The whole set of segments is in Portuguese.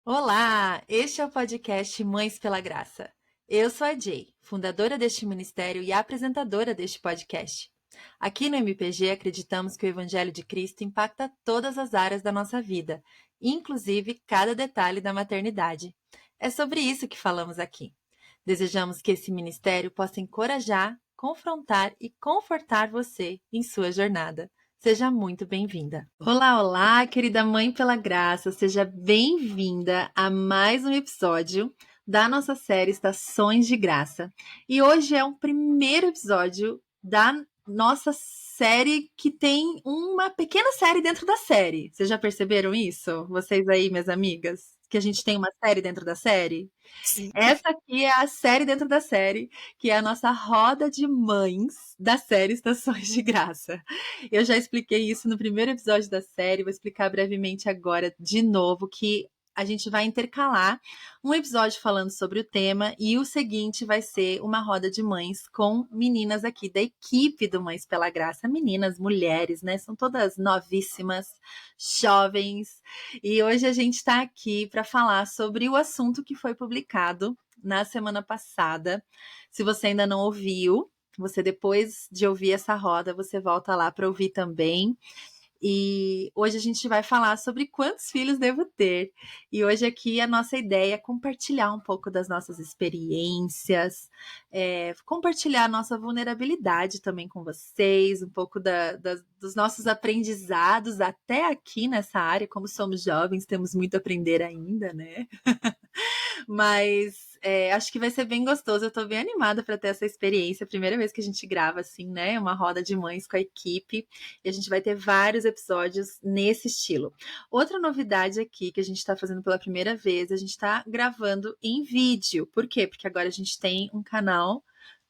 Olá, este é o podcast Mães pela Graça. Eu sou a Jay, fundadora deste ministério e apresentadora deste podcast. Aqui no MPG acreditamos que o Evangelho de Cristo impacta todas as áreas da nossa vida, inclusive cada detalhe da maternidade. É sobre isso que falamos aqui. Desejamos que esse ministério possa encorajar, confrontar e confortar você em sua jornada. Seja muito bem-vinda. Olá, olá, querida Mãe pela Graça. Seja bem-vinda a mais um episódio da nossa série Estações de Graça. E hoje é o primeiro episódio da nossa série que tem uma pequena série dentro da série. Vocês já perceberam isso? Vocês aí, minhas amigas? Que a gente tem uma série dentro da série? Sim. Essa aqui é a série dentro da série, que é a nossa roda de mães da série Estações de Graça. Eu já expliquei isso no primeiro episódio da série, vou explicar brevemente agora de novo, que a gente vai intercalar um episódio falando sobre o tema e o seguinte vai ser uma roda de mães com meninas aqui da equipe do Mães pela Graça. Meninas, mulheres, né? São todas novíssimas, jovens. E hoje a gente está aqui para falar sobre o assunto que foi publicado na semana passada. Se você ainda não ouviu, você depois de ouvir essa roda, você volta lá para ouvir também. E hoje a gente vai falar sobre quantos filhos devo ter. E hoje aqui a nossa ideia é compartilhar um pouco das nossas experiências, compartilhar a nossa vulnerabilidade também com vocês, um pouco dos nossos aprendizados até aqui nessa área. Como somos jovens, temos muito a aprender ainda, né? Mas acho que vai ser bem gostoso. Eu tô bem animada para ter essa experiência. Primeira vez que a gente grava, assim, né? Uma roda de mães com a equipe. E a gente vai ter vários episódios nesse estilo. Outra novidade aqui que a gente tá fazendo pela primeira vez, a gente tá gravando em vídeo. Por quê? Porque agora a gente tem um canal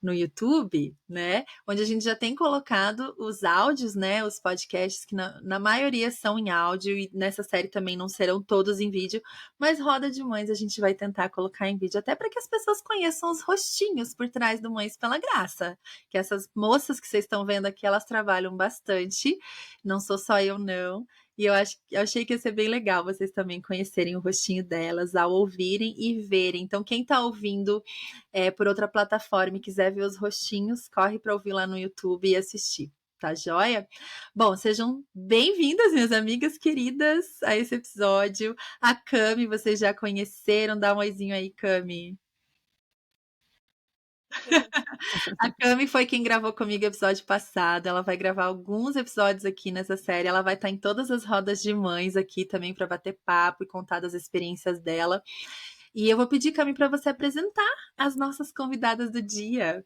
no YouTube, né? Onde a gente já tem colocado os áudios, né? Os podcasts que na maioria são em áudio e nessa série também não serão todos em vídeo, mas Roda de Mães a gente vai tentar colocar em vídeo, até para que as pessoas conheçam os rostinhos por trás do Mães pela Graça. Que essas moças que vocês estão vendo aqui, elas trabalham bastante. Não sou só eu, não. E eu achei que ia ser bem legal vocês também conhecerem o rostinho delas ao ouvirem e verem. Então, quem está ouvindo por outra plataforma e quiser ver os rostinhos, corre para ouvir lá no YouTube e assistir. Tá joia? Bom, sejam bem-vindas, minhas amigas queridas, a esse episódio. A Cami, vocês já conheceram? Dá um oizinho aí, Cami. A Cami foi quem gravou comigo o episódio passado. Ela vai gravar alguns episódios aqui nessa série. Ela vai estar em todas as rodas de mães aqui também para bater papo e contar das experiências dela. E eu vou pedir, Cami, para você apresentar as nossas convidadas do dia.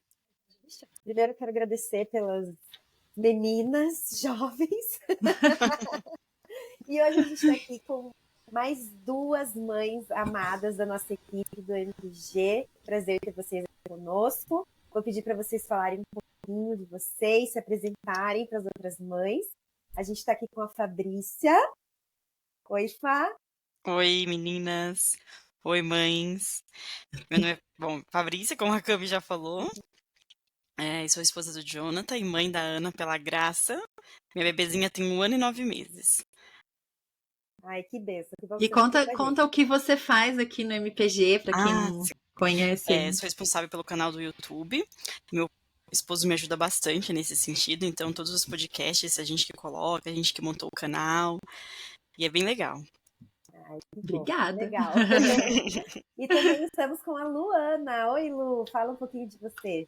Primeiro, eu quero agradecer pelas meninas jovens. E hoje a gente está aqui com mais duas mães amadas da nossa equipe do MPG. Prazer ter vocês aqui conosco. Vou pedir para vocês falarem um pouquinho de vocês, se apresentarem para as outras mães. A gente está aqui com a Fabrícia. Oi, Fá. Oi, meninas. Oi, mães. Meu nome é, Fabrícia, como a Cami já falou. Sou esposa do Jonathan e mãe da Ana pela Graça. Minha bebezinha tem 1 ano e 9 meses. Ai, que benção. Que bom que E você tá aqui com a conta o que você faz aqui no MPG, para quem não Sim. conhece. Sou responsável pelo canal do YouTube. Meu esposo me ajuda bastante nesse sentido, então todos os podcasts a gente que coloca, a gente que montou o canal. E é bem legal. Ai, que bom. Obrigada. Legal. E também estamos com a Luana. Oi, Lu. Fala um pouquinho de você.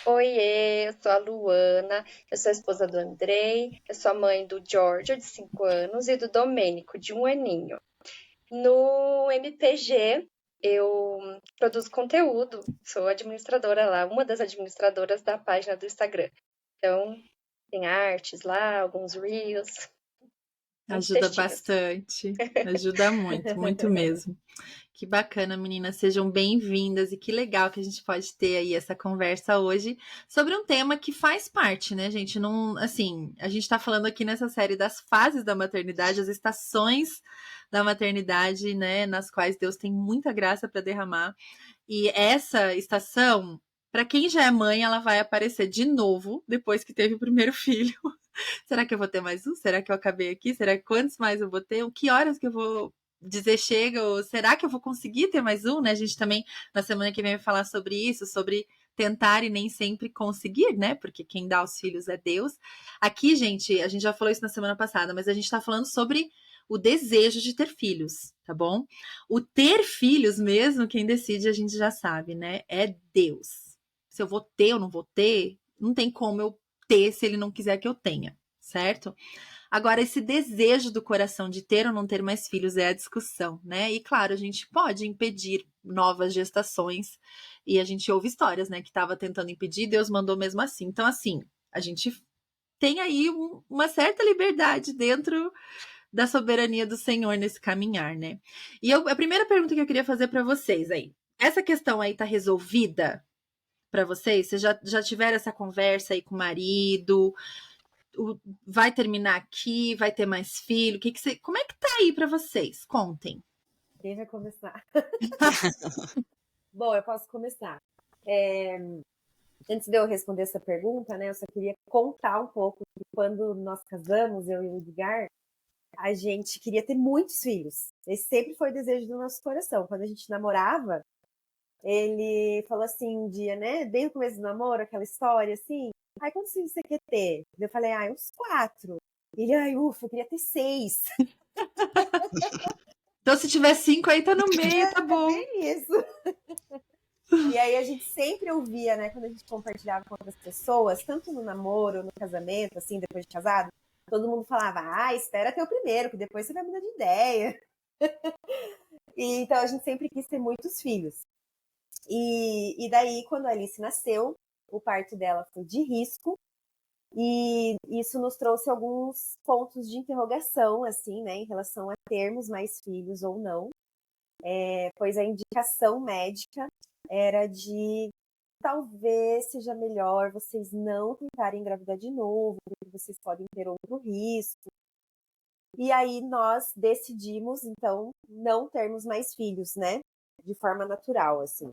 Oiê, eu sou a Luana, eu sou a esposa do Andrei, eu sou a mãe do Giorgio, de 5 anos, e do Domênico, de 1 aninho. No MPG, eu produzo conteúdo, sou administradora lá, uma das administradoras da página do Instagram. Então, tem artes lá, alguns reels. Ajuda bastante, ajuda muito, muito mesmo. Que bacana, meninas, sejam bem-vindas e que legal que a gente pode ter aí essa conversa hoje sobre um tema que faz parte, né, gente? Não, assim, a gente tá falando aqui nessa série das fases da maternidade, as estações da maternidade, né, nas quais Deus tem muita graça para derramar. E essa estação, para quem já é mãe, ela vai aparecer de novo depois que teve o primeiro filho. Será que eu vou ter mais um? Será que eu acabei aqui? Será que quantos mais eu vou ter? Que horas que eu vou dizer chega, ou será que eu vou conseguir ter mais um, né? A gente também, na semana que vem, vai falar sobre isso, sobre tentar e nem sempre conseguir, né? Porque quem dá os filhos é Deus. Aqui, gente, a gente já falou isso na semana passada, mas a gente tá falando sobre o desejo de ter filhos, tá bom? O ter filhos mesmo, quem decide, a gente já sabe, né? É Deus. Se eu vou ter ou não vou ter, não tem como eu ter se ele não quiser que eu tenha, certo? Agora, esse desejo do coração de ter ou não ter mais filhos é a discussão, né? E claro, a gente pode impedir novas gestações, e a gente ouve histórias, né, que estava tentando impedir, Deus mandou mesmo assim. Então, assim, a gente tem aí uma certa liberdade dentro da soberania do Senhor nesse caminhar, né? E a primeira pergunta que eu queria fazer para vocês aí, essa questão aí tá resolvida para vocês? Vocês já tiveram essa conversa aí com o marido? Vai terminar aqui? Vai ter mais filho? Como é que tá aí para vocês? Contem. Quem vai começar? Bom, eu posso começar. Antes de eu responder essa pergunta, né, eu só queria contar um pouco que quando nós casamos, eu e o Edgar, a gente queria ter muitos filhos. Esse sempre foi o desejo do nosso coração. Quando a gente namorava, ele falou assim um dia, né, bem no começo do namoro, aquela história assim, ai, quantos filhos você quer ter? Eu falei, ai, uns 4. Ele, ai, ufa, eu queria ter 6. Então, se tiver 5 aí, tá no meio, tá bom. Bem isso. E aí a gente sempre ouvia, né, quando a gente compartilhava com outras pessoas, tanto no namoro, no casamento, assim, depois de casado, todo mundo falava, ah, espera ter o primeiro, que depois você vai mudar de ideia. E então a gente sempre quis ter muitos filhos. E daí, quando a Alice nasceu, o parto dela foi de risco, e isso nos trouxe alguns pontos de interrogação, assim, né, em relação a termos mais filhos ou não. Pois a indicação médica era de talvez seja melhor vocês não tentarem engravidar de novo, porque vocês podem ter outro risco. E aí nós decidimos, então, não termos mais filhos, né? De forma natural, assim.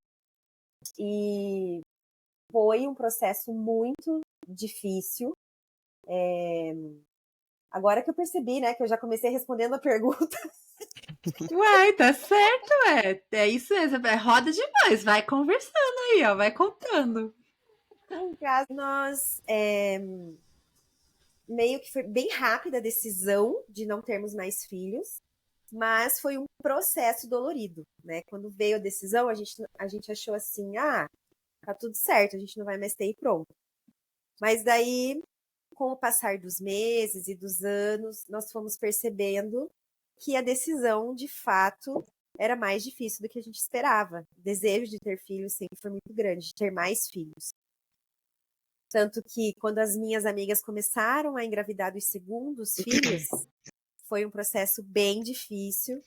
E foi um processo muito difícil. Agora que eu percebi, né, que eu já comecei respondendo a pergunta. Uai, tá certo, é isso mesmo, é roda demais, vai conversando aí, ó, vai contando. No caso, nós meio que foi bem rápida a decisão de não termos mais filhos, mas foi um processo dolorido, né? Quando veio a decisão, a gente achou assim, ah, tá tudo certo, a gente não vai mais ter e pronto. Mas daí, com o passar dos meses e dos anos, nós fomos percebendo que a decisão, de fato, era mais difícil do que a gente esperava. O desejo de ter filhos sempre foi muito grande, de ter mais filhos. Tanto que quando as minhas amigas começaram a engravidar dos segundos filhos, foi um processo bem difícil.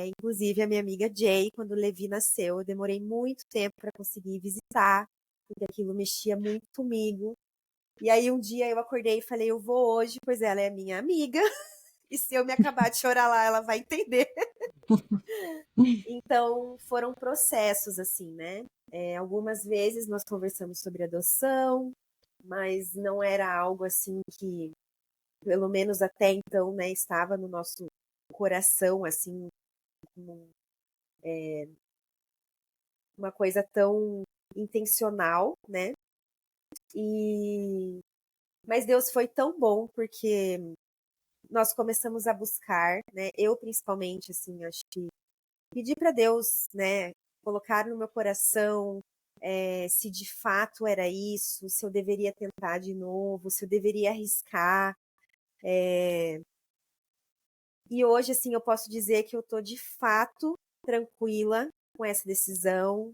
Inclusive, a minha amiga Jay, quando o Levi nasceu, eu demorei muito tempo para conseguir visitar, porque aquilo mexia muito comigo. E aí, um dia eu acordei e falei, eu vou hoje, pois ela é minha amiga, e se eu me acabar de chorar lá, ela vai entender. Então, foram processos, assim, né? Algumas vezes nós conversamos sobre adoção, mas não era algo assim que, pelo menos até então, né, estava no nosso coração, assim, uma coisa tão intencional, né? Mas Deus foi tão bom porque nós começamos a buscar, né? Eu principalmente, assim, acho que pedi para Deus, né, colocar no meu coração se de fato era isso, se eu deveria tentar de novo, se eu deveria arriscar. E hoje, assim, eu posso dizer que eu tô de fato tranquila com essa decisão,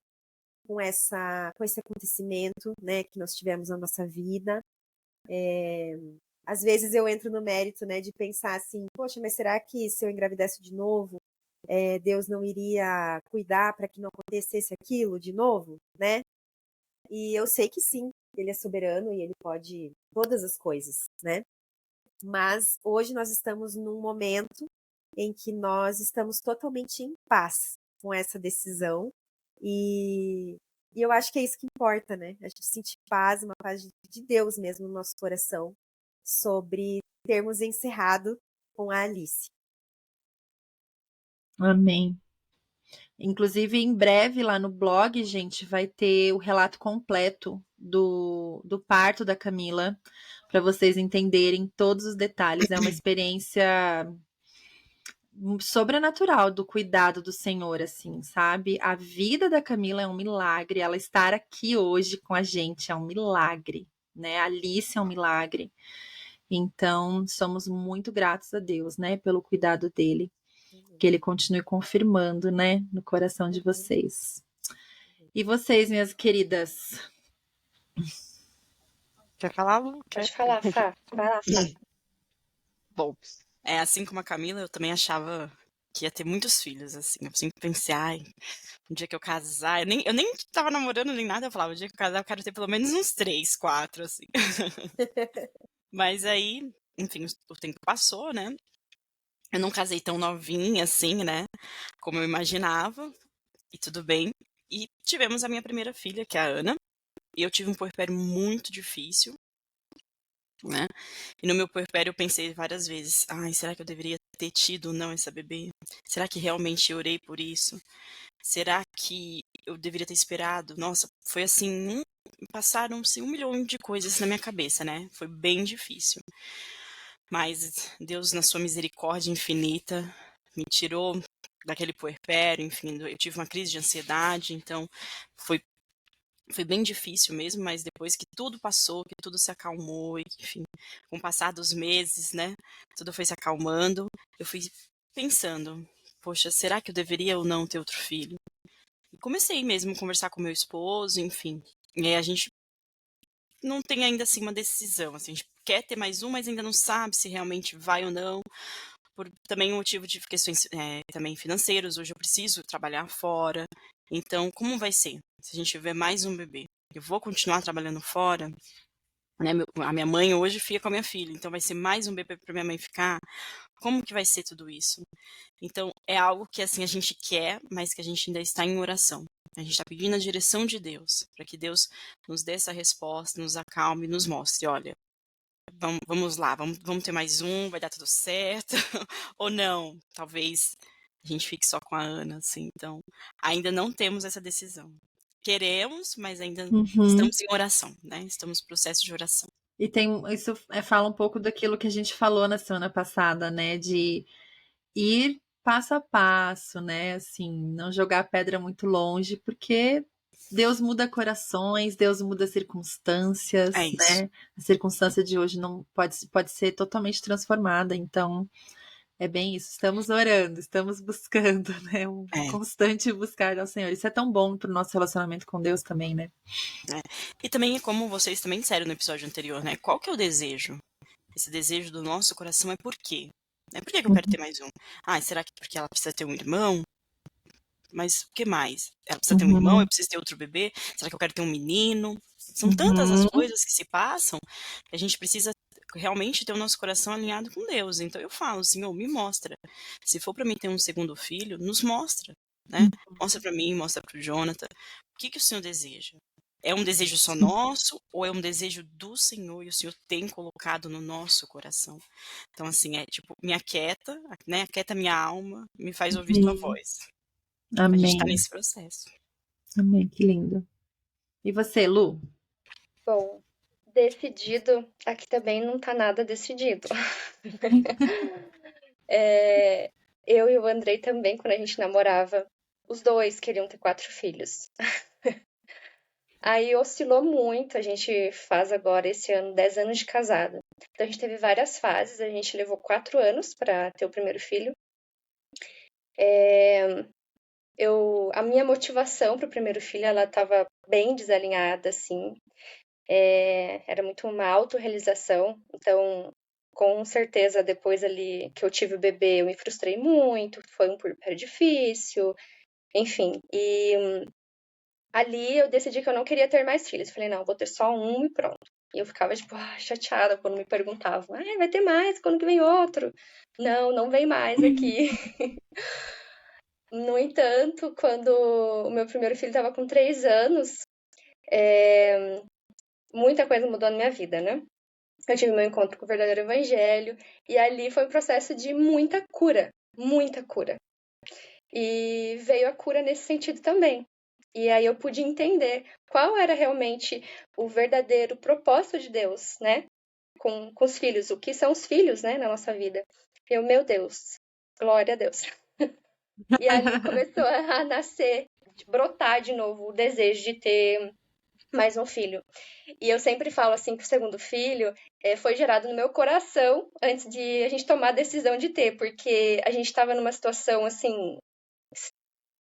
com esse acontecimento, né, que nós tivemos na nossa vida. Às vezes eu entro no mérito, né, de pensar assim, poxa, mas será que se eu engravidasse de novo, Deus não iria cuidar para que não acontecesse aquilo de novo, né? E eu sei que sim, ele é soberano e ele pode todas as coisas, né? Mas hoje nós estamos num momento em que nós estamos totalmente em paz com essa decisão e eu acho que é isso que importa, né? A gente sentir paz, uma paz de Deus mesmo no nosso coração sobre termos encerrado com a Alice. Amém. Inclusive, em breve, lá no blog, gente, vai ter o relato completo do parto da Camila, para vocês entenderem todos os detalhes. É uma experiência sobrenatural do cuidado do Senhor, assim, sabe? A vida da Camila é um milagre. Ela estar aqui hoje com a gente é um milagre, né? A Alice é um milagre. Então, somos muito gratos a Deus, né, pelo cuidado dele. Que ele continue confirmando, né, no coração de vocês. E vocês, minhas queridas? Quer falar, Lu? Quer? Pode falar, Fá. Vai lá, Fá. Bom, assim como a Camila, eu também achava que ia ter muitos filhos, assim. Eu sempre pensei, ai, um dia que eu casar... Eu nem tava namorando nem nada, eu falava, um dia que eu casar eu quero ter pelo menos uns 3, 4, assim. Mas aí, enfim, o tempo passou, né? Eu não casei tão novinha, assim, né? Como eu imaginava, e tudo bem. E tivemos a minha primeira filha, que é a Ana. E eu tive um puerpério muito difícil, né? E no meu puerpério eu pensei várias vezes, ai, será que eu deveria ter tido ou não essa bebê? Será que realmente eu orei por isso? Será que eu deveria ter esperado? Nossa, foi assim, passaram-se 1 milhão de coisas na minha cabeça, né? Foi bem difícil. Mas Deus, na sua misericórdia infinita, me tirou daquele puerpério, enfim, eu tive uma crise de ansiedade, então foi bem difícil mesmo, mas depois que tudo passou, que tudo se acalmou, e enfim, com o passar dos meses, né, tudo foi se acalmando, eu fui pensando, poxa, será que eu deveria ou não ter outro filho? E comecei mesmo a conversar com meu esposo, enfim, e aí a gente não tem ainda assim uma decisão, assim, a gente quer ter mais um, mas ainda não sabe se realmente vai ou não, por também um motivo de questões também financeiras, hoje eu preciso trabalhar fora, então como vai ser se a gente tiver mais um bebê? Eu vou continuar trabalhando fora, né? A minha mãe hoje fica com a minha filha, então vai ser mais um bebê para minha mãe ficar? Como que vai ser tudo isso? Então é algo que assim a gente quer, mas que a gente ainda está em oração. A gente está pedindo a direção de Deus, para que Deus nos dê essa resposta, nos acalme, nos mostre, olha, vamos lá, vamos ter mais um, vai dar tudo certo, ou não, talvez a gente fique só com a Ana, assim, então ainda não temos essa decisão. Queremos, mas ainda Uhum. estamos em oração, né? Estamos no processo de oração. E isso fala um pouco daquilo que a gente falou na semana passada, né? De ir passo a passo, né? Assim, não jogar a pedra muito longe, porque Deus muda corações, Deus muda É circunstâncias, isso. né? A circunstância de hoje não pode ser totalmente transformada, então é bem isso. Estamos orando, estamos buscando, né? Um É, constante buscar ao Senhor. Isso é tão bom para o nosso relacionamento com Deus também, né? é. E também é como vocês também disseram no episódio anterior, né? Qual que é o desejo? Esse desejo do nosso coração é por quê? Por que eu quero ter mais um? Ah, será que porque ela precisa ter um irmão? Mas o que mais? Ela precisa ter um irmão, eu Uhum, preciso ter outro bebê? Será que eu quero ter um menino? São tantas as uhum, coisas que se passam que a gente precisa realmente ter o nosso coração alinhado com Deus. Então eu falo, Senhor, me mostra. Se for para mim ter um segundo filho, nos mostra, né? Mostra para mim, mostra para o Jonathan. O que que o Senhor deseja? É um desejo só nosso ou é um desejo do Senhor e o Senhor tem colocado no nosso coração? Então assim, tipo, me aquieta, né? Aquieta minha alma, me faz ouvir tua uhum. voz. A gente tá Amém. nesse processo. Amém, que lindo. E você, Lu? Bom, decidido, aqui também não tá nada decidido. Eu e o Andrei também, quando a gente namorava, os dois queriam ter 4 filhos. Aí oscilou muito, a gente faz agora esse ano 10 anos de casado. Então a gente teve várias fases, a gente levou 4 anos para ter o primeiro filho. A minha motivação para o primeiro filho, ela estava bem desalinhada, assim. Era muito uma autorrealização. Então, com certeza, depois ali que eu tive o bebê, eu me frustrei muito, foi um puerpério difícil, enfim. E ali eu decidi que eu não queria ter mais filhos. Falei, não, vou ter só um e pronto. E eu ficava, tipo, chateada quando me perguntavam, vai ter mais, quando que vem outro? Não, não vem mais aqui. No entanto, quando o meu primeiro filho estava com 3 anos, muita coisa mudou na minha vida, né? Eu tive meu encontro com o verdadeiro evangelho, e ali foi um processo de muita cura, muita cura. E veio a cura nesse sentido também. E aí eu pude entender qual era realmente o verdadeiro propósito de Deus, né? Com os filhos, o que são os filhos, né, na nossa vida. Meu Deus, glória a Deus. E ali começou a nascer, brotar de novo o desejo de ter mais um filho. E eu sempre falo assim que o segundo filho foi gerado no meu coração antes de a gente tomar a decisão de ter, porque a gente estava numa situação assim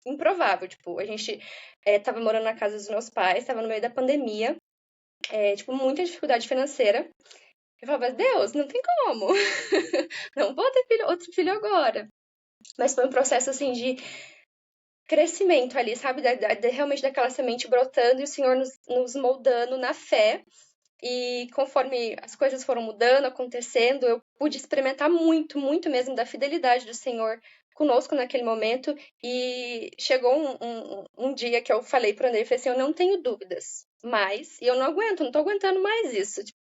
improvável, tipo, a gente tava morando na casa dos meus pais, tava no meio da pandemia, tipo, muita dificuldade financeira. Eu falava, Deus, não tem como, não vou ter outro filho agora. Mas foi um processo, assim, de crescimento ali, sabe? Realmente daquela semente brotando e o Senhor nos moldando na fé. E conforme as coisas foram mudando, acontecendo, eu pude experimentar muito, muito mesmo da fidelidade do Senhor conosco naquele momento. E chegou um dia que eu falei para o André, eu falei assim, eu não tenho dúvidas mais, e eu não tô aguentando mais isso. Tipo,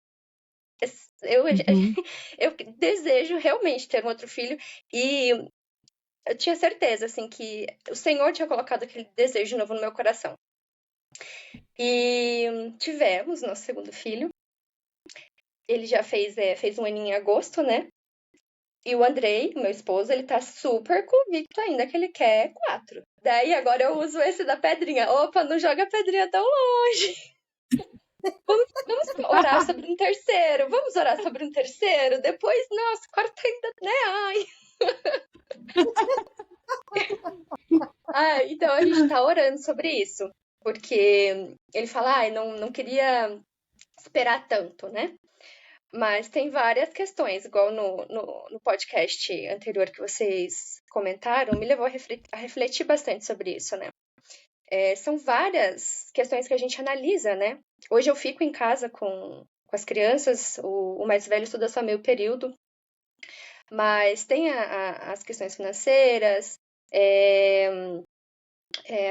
eu desejo realmente ter um outro filho, e eu tinha certeza, assim, que o Senhor tinha colocado aquele desejo novo no meu coração. E tivemos nosso segundo filho. Ele já fez um aninho em agosto, né? E o Andrei, meu esposo, ele tá super convicto ainda que ele quer 4. Daí agora eu uso esse da pedrinha. Opa, não joga a pedrinha tão longe. Vamos orar sobre um terceiro. Vamos orar sobre um terceiro. Depois, nossa, 4 ainda, né? Ai. Então a gente tá orando sobre isso. Porque ele fala, não queria esperar tanto, né? Mas tem várias questões, igual no podcast anterior que vocês comentaram, me levou a refletir bastante sobre isso, né? São várias questões que a gente analisa, né? Hoje eu fico em casa com as crianças, o mais velho estuda só meio período, mas tem as questões financeiras,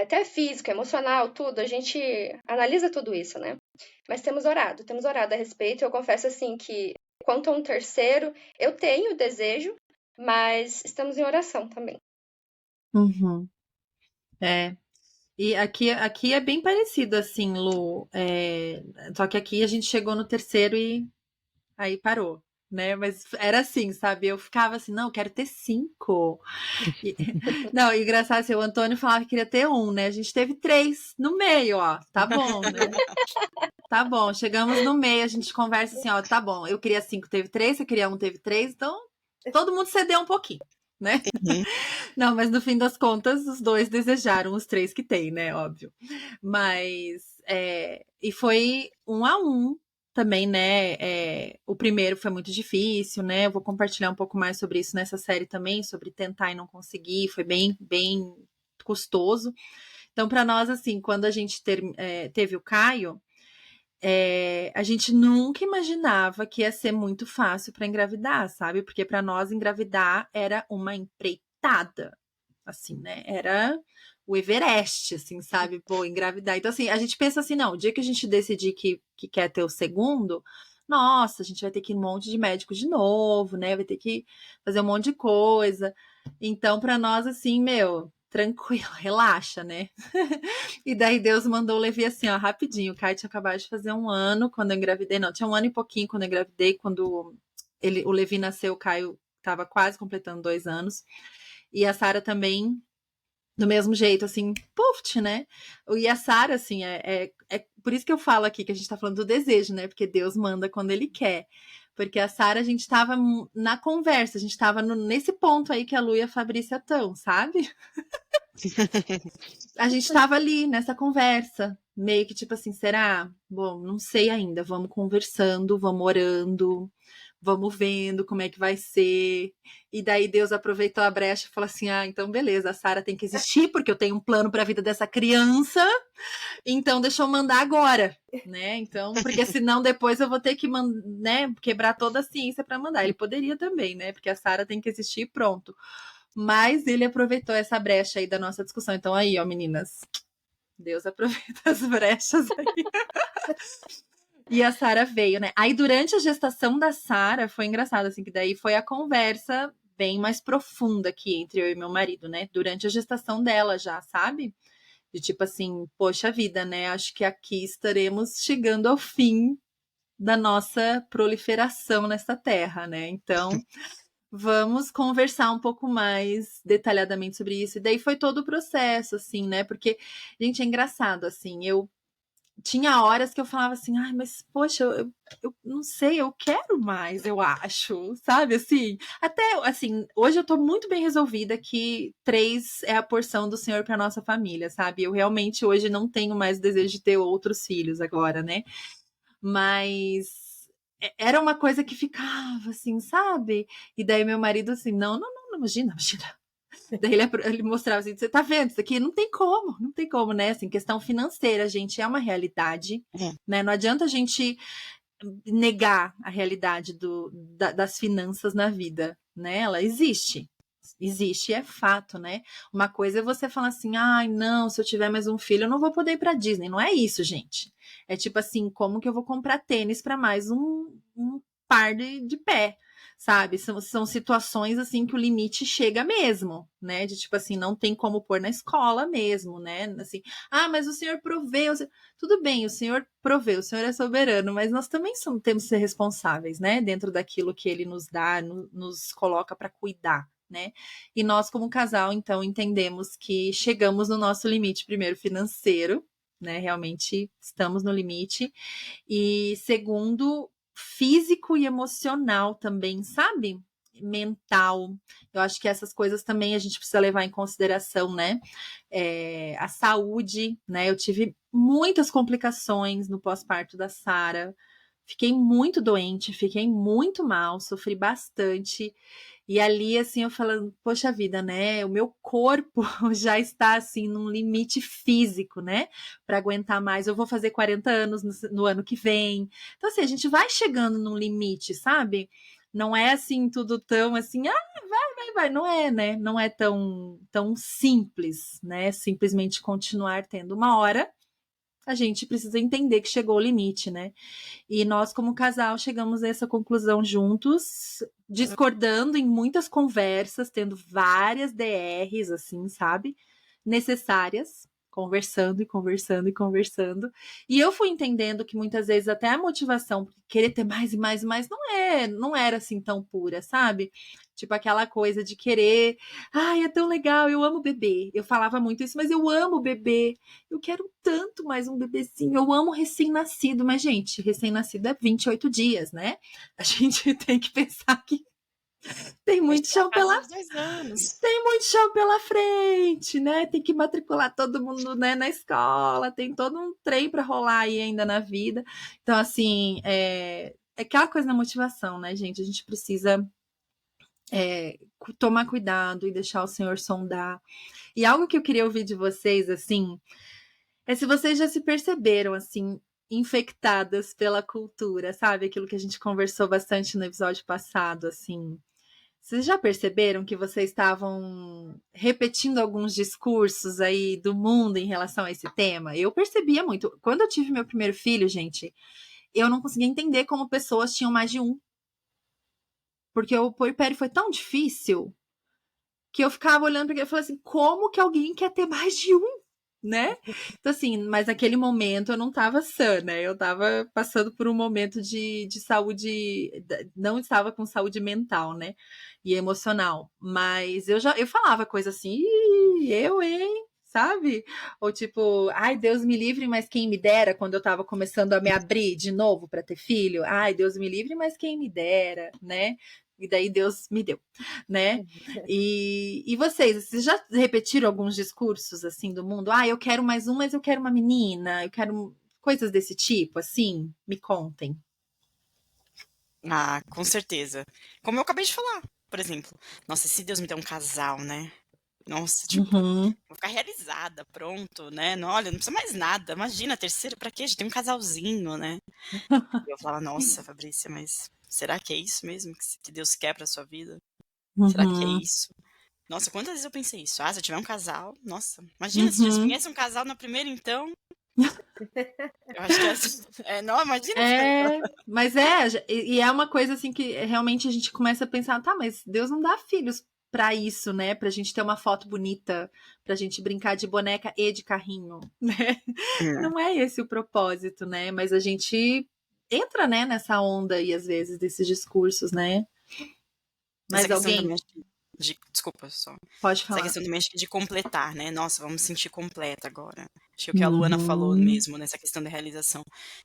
até físico, emocional, tudo, a gente analisa tudo isso, né? Mas temos orado a respeito. Eu confesso, assim, que quanto a um terceiro, eu tenho desejo, mas estamos em oração também. Uhum. E aqui é bem parecido, assim, Lu. Só que aqui a gente chegou no terceiro e aí parou, né? Mas era assim, sabe? Eu ficava assim, não, eu quero ter 5. Não, e engraçado assim, o Antônio falava que queria ter 1, né? A gente teve 3 no meio, ó. Tá bom, né? Tá bom, chegamos no meio, a gente conversa assim, ó, tá bom, eu queria 5, teve 3, você queria 1, teve 3, então todo mundo cedeu um pouquinho, né? Não, mas no fim das contas, os 2 desejaram os 3 que tem, né? Óbvio. Mas, e foi 1 a 1 também, né? O primeiro foi muito difícil, né? Eu vou compartilhar um pouco mais sobre isso nessa série também, sobre tentar e não conseguir, foi bem, bem custoso. Então, para nós, assim, quando a gente teve o Caio, a gente nunca imaginava que ia ser muito fácil para engravidar, sabe? Porque para nós engravidar era uma empreitada, assim, né? Era o Everest, assim, sabe? Pô, engravidar. Então, assim, a gente pensa assim, não, o dia que a gente decidir que quer ter o segundo, nossa, a gente vai ter que ir um monte de médico de novo, né? Vai ter que fazer um monte de coisa. Então, para nós, assim, meu, tranquilo, relaxa, né? E daí Deus mandou o Levi assim, ó, rapidinho. O Caio tinha acabado de fazer 1 ano quando eu engravidei. Não, tinha 1 ano e pouquinho quando eu engravidei. Quando o Levi nasceu, o Caio estava quase completando 2 anos. E a Sara também, do mesmo jeito, assim, puf, né? E a Sara, assim, é por isso que eu falo aqui que a gente tá falando do desejo, né? Porque Deus manda quando Ele quer. Porque a Sara, a gente tava na conversa, a gente tava nesse ponto aí que a Lu e a Fabrícia estão, sabe? A gente tava ali nessa conversa, meio que tipo assim, será? Bom, não sei ainda, vamos conversando, vamos orando, vamos vendo como é que vai ser. E daí Deus aproveitou a brecha e falou assim: ah, então beleza, a Sara tem que existir, porque eu tenho um plano para a vida dessa criança, então deixa eu mandar agora, né? Então, porque senão depois eu vou ter que né, quebrar toda a ciência para mandar. Ele poderia também, né? Porque a Sara tem que existir e pronto. Mas ele aproveitou essa brecha aí da nossa discussão. Então aí, ó, meninas, Deus aproveita as brechas aí. E a Sara veio, né? Aí durante a gestação da Sara foi engraçado, assim, que daí foi a conversa bem mais profunda aqui entre eu e meu marido, né? Durante a gestação dela já, sabe? De tipo assim, poxa vida, né? Acho que aqui estaremos chegando ao fim da nossa proliferação nessa terra, né? Então, vamos conversar um pouco mais detalhadamente sobre isso. E daí foi todo o processo, assim, né? Porque, gente, é engraçado, assim, eu tinha horas que eu falava assim, ai, mas poxa, eu não sei, eu quero mais, eu acho, sabe, assim, até, assim, hoje eu tô muito bem resolvida que 3 é a porção do Senhor para nossa família, sabe, eu realmente hoje não tenho mais desejo de ter outros filhos agora, né, mas era uma coisa que ficava assim, sabe, e daí meu marido assim, não, imagina, daí ele mostrava assim, você tá vendo isso aqui? Não tem como, né? Assim, questão financeira, gente, é uma realidade, É. né? Não adianta a gente negar a realidade das finanças na vida, né? Ela existe. Existe, é fato, né? Uma coisa é você falar assim, ai, não, se eu tiver mais um filho, eu não vou poder ir pra Disney. Não é isso, gente. É tipo assim, como que eu vou comprar tênis para mais um par de pé? Sabe? São situações assim que o limite chega mesmo, né? De tipo assim, não tem como pôr na escola mesmo, né? Assim, ah, mas o senhor proveu. Tudo bem, o senhor proveu, o senhor é soberano, mas nós também temos que ser responsáveis, né? Dentro daquilo que ele nos dá, nos coloca para cuidar, né? E nós, como casal, então, entendemos que chegamos no nosso limite, primeiro, financeiro, né? Realmente estamos no limite. E segundo, físico e emocional também, sabe? Mental. Eu acho que essas coisas também a gente precisa levar em consideração, né? A saúde, né? Eu tive muitas complicações no pós-parto da Sara. Fiquei muito doente, fiquei muito mal, sofri bastante. E ali, assim, eu falando, poxa vida, né? O meu corpo já está, assim, num limite físico, né? Para aguentar mais. Eu vou fazer 40 anos no ano que vem. Então, assim, a gente vai chegando num limite, sabe? Não é assim, tudo tão assim, vai. Não é, né? Não é tão simples, né? Simplesmente continuar tendo uma hora. A gente precisa entender que chegou o limite, né? E nós, como casal, chegamos a essa conclusão juntos, discordando em muitas conversas, tendo várias DRs, assim, sabe? Necessárias, conversando e conversando e conversando. E eu fui entendendo que muitas vezes até a motivação por querer ter mais e mais e mais não era assim tão pura, sabe? Tipo aquela coisa de querer, ai, é tão legal, eu amo bebê. Eu falava muito isso, mas eu amo bebê. Eu quero tanto mais um bebezinho. Eu amo recém-nascido, mas, gente, recém-nascido é 28 dias, né? A gente tem que pensar que tem A gente muito tá chão quase pela uns 2 anos. tem muito chão pela frente, né? Tem que matricular todo mundo, né, na escola, tem todo um trem para rolar aí ainda na vida. Então, assim, é aquela coisa da motivação, né, gente? A gente precisa tomar cuidado e deixar o Senhor sondar. E algo que eu queria ouvir de vocês, assim, é se vocês já se perceberam, assim, infectadas pela cultura, sabe? Aquilo que a gente conversou bastante no episódio passado, assim. Vocês já perceberam que vocês estavam repetindo alguns discursos aí do mundo em relação a esse tema? Eu percebia muito. Quando eu tive meu primeiro filho, gente, eu não conseguia entender como pessoas tinham mais de um. Porque o puerpério foi tão difícil que eu ficava olhando para ele e falava assim, como que alguém quer ter mais de um? Né? Então, assim, mas naquele momento eu não estava sã, né? Eu estava passando por um momento de saúde, não estava com saúde mental, né? E emocional. Mas eu falava coisa assim, hein? Sabe? Ou tipo, ai, Deus me livre, mas quem me dera, quando eu estava começando a me abrir de novo para ter filho. Ai, Deus me livre, mas quem me dera, né? E daí Deus me deu, né? E vocês já repetiram alguns discursos assim do mundo? Ah, eu quero mais um, mas eu quero uma menina, eu quero coisas desse tipo, assim? Me contem. Ah, com certeza. Como eu acabei de falar, por exemplo. Nossa, se Deus me der um casal, né? Nossa, tipo, Uhum, vou ficar realizada, pronto, né? Não, olha, não precisa mais nada. Imagina, terceiro, pra quê? Já tem um casalzinho, né? E eu falava, nossa, Fabrícia, mas será que é isso mesmo que Deus quer pra sua vida? Será que é uhum, isso? Nossa, quantas vezes eu pensei isso? Ah, se eu tiver um casal, nossa, imagina se Jesus uhum. viesse um casal na primeira, então. Eu acho que não, imagina. Mas e é uma coisa assim que realmente a gente começa a pensar, tá, mas Deus não dá filhos pra isso, né? Pra gente ter uma foto bonita, pra gente brincar de boneca e de carrinho, né? É. Não é esse o propósito, né? Mas a gente entra, né, nessa onda aí, às vezes, desses discursos, né? Essa Mas questão alguém também, desculpa só. pode Essa falar. questão também, acho que de completar, né? Nossa, vamos sentir completa agora. Acho que o que a Luana falou Uhum. mesmo, nessa questão da realização.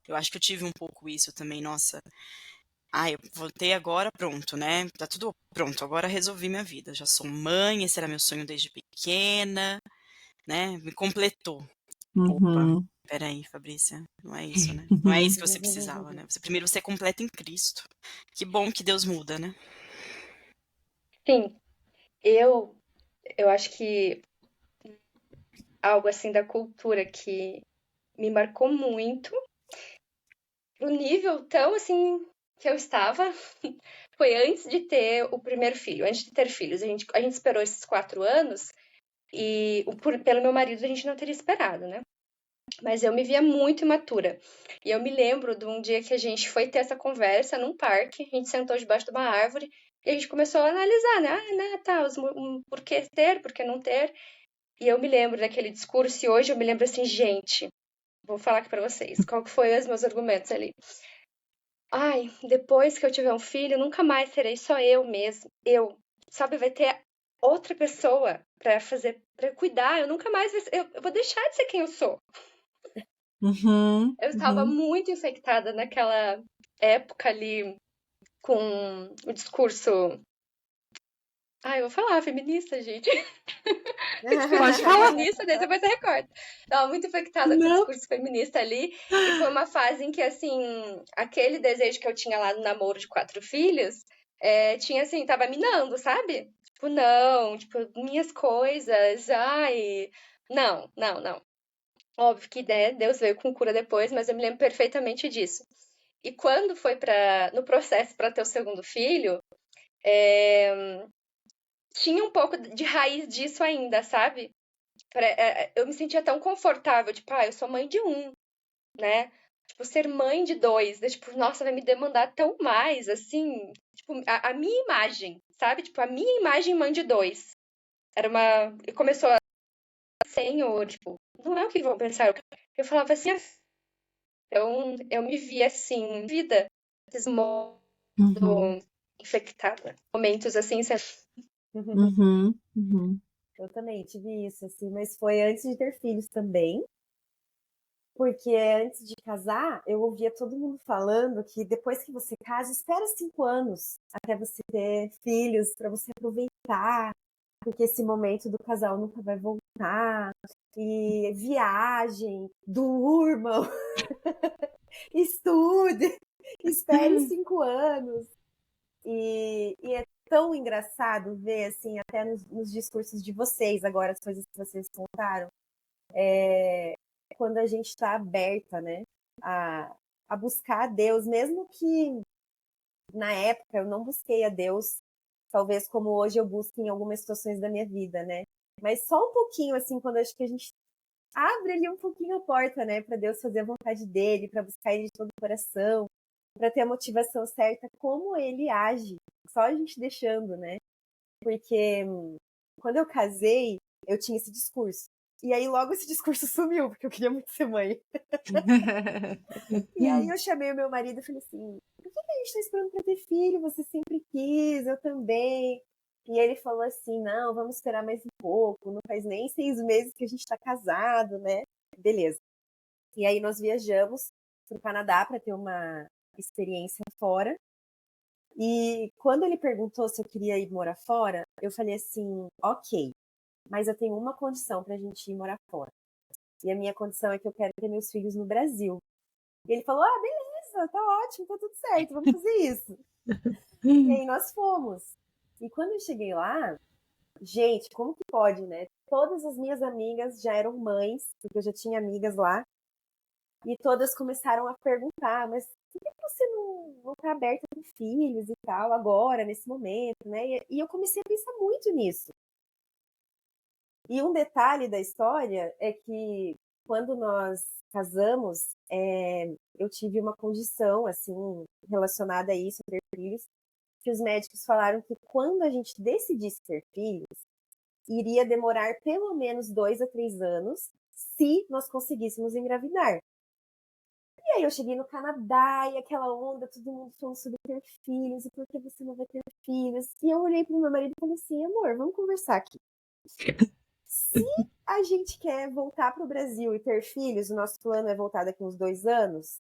Eu acho que eu tive um pouco isso também, nossa. Eu voltei agora, pronto, né? Tá tudo pronto, agora resolvi minha vida. Já sou mãe, esse era meu sonho desde pequena, né? Me completou. Opa, Uhum. peraí, Fabrícia, não é isso, né? Não é isso que você precisava, né? Primeiro você completa em Cristo. Que bom que Deus muda, né? Sim, eu acho que algo assim da cultura que me marcou muito, o nível tão assim que eu estava, foi antes de ter o primeiro filho, antes de ter filhos. A gente esperou esses 4 anos e pelo meu marido a gente não teria esperado, né? Mas eu me via muito imatura. E eu me lembro de um dia que a gente foi ter essa conversa num parque, a gente sentou debaixo de uma árvore e a gente começou a analisar, né? Tá, por que ter, por que não ter. E eu me lembro daquele discurso e hoje eu me lembro assim, gente, vou falar aqui pra vocês, qual que foi os meus argumentos ali. Ai, depois que eu tiver um filho, nunca mais serei só eu mesmo. Sabe, vai ter outra pessoa pra fazer, para cuidar. Eu nunca mais, eu vou deixar de ser quem eu sou. Uhum. Eu estava Uhum. muito infectada naquela época ali com o discurso. Eu vou falar feminista, gente. Discurso Pode falar. feminista, daí depois você recorta. Tava muito infectada com o Não. discurso feminista ali. E foi uma fase em que, assim, aquele desejo que eu tinha lá no namoro de 4 filhos, tinha, assim, tava minando, sabe? Tipo, não, tipo, minhas coisas, ai. Não, não, não. Óbvio que, né, Deus veio com cura depois, mas eu me lembro perfeitamente disso. E quando foi no processo para ter o segundo filho, tinha um pouco de raiz disso ainda, sabe? Eu me sentia tão confortável, tipo, eu sou mãe de um, né? Tipo, ser mãe de dois, tipo, nossa, vai me demandar tão mais, assim, tipo, a minha imagem, sabe? Tipo, a minha imagem mãe de dois. Era uma. E começou a Senhor, tipo, não é o que vão pensar. Eu falava assim, então eu me via assim, vida, esses momentos Uhum. infectada, momentos assim, Uhum. Uhum. Eu também tive isso, assim, mas foi antes de ter filhos também, porque antes de casar, eu ouvia todo mundo falando que depois que você casa, espera 5 anos até você ter filhos, para você aproveitar, porque esse momento do casal nunca vai voltar, e viagem, durmam, estude, espere 5 anos. E é tão engraçado ver, assim, até nos discursos de vocês agora, as coisas que vocês contaram, quando a gente está aberta, né, a buscar a Deus, mesmo que na época eu não busquei a Deus, talvez como hoje eu busco em algumas situações da minha vida, né? Mas só um pouquinho, assim, quando acho que a gente abre ali um pouquinho a porta, né, para Deus fazer a vontade dele, para buscar ele de todo o coração, para ter a motivação certa, como ele age, só a gente deixando, né? Porque quando eu casei, eu tinha esse discurso. E aí logo esse discurso sumiu, porque eu queria muito ser mãe. E aí eu chamei o meu marido e falei assim, por que a gente tá esperando pra ter filho? Você sempre quis, eu também. E ele falou assim, não, vamos esperar mais um pouco, não faz nem 6 meses que a gente tá casado, né? Beleza. E aí nós viajamos pro Canadá para ter uma experiência fora. E quando ele perguntou se eu queria ir morar fora, eu falei assim, ok, mas eu tenho uma condição pra gente ir morar fora. E a minha condição é que eu quero ter meus filhos no Brasil. E ele falou, beleza, tá ótimo, tá tudo certo, vamos fazer isso. E aí nós fomos. E quando eu cheguei lá, gente, como que pode, né? Todas as minhas amigas já eram mães, porque eu já tinha amigas lá. E todas começaram a perguntar, mas por que você não tá aberta com filhos e tal, agora, nesse momento, né? E eu comecei a pensar muito nisso. E um detalhe da história é que quando nós casamos, eu tive uma condição, assim, relacionada a isso, a ter filhos, que os médicos falaram que quando a gente decidisse ter filhos, iria demorar pelo menos 2 a 3 anos se nós conseguíssemos engravidar. E aí eu cheguei no Canadá e aquela onda, todo mundo falando sobre ter filhos e por que você não vai ter filhos. E eu olhei pro meu marido e falei assim, amor, vamos conversar aqui. Se a gente quer voltar pro Brasil e ter filhos, o nosso plano é voltar daqui uns 2 anos,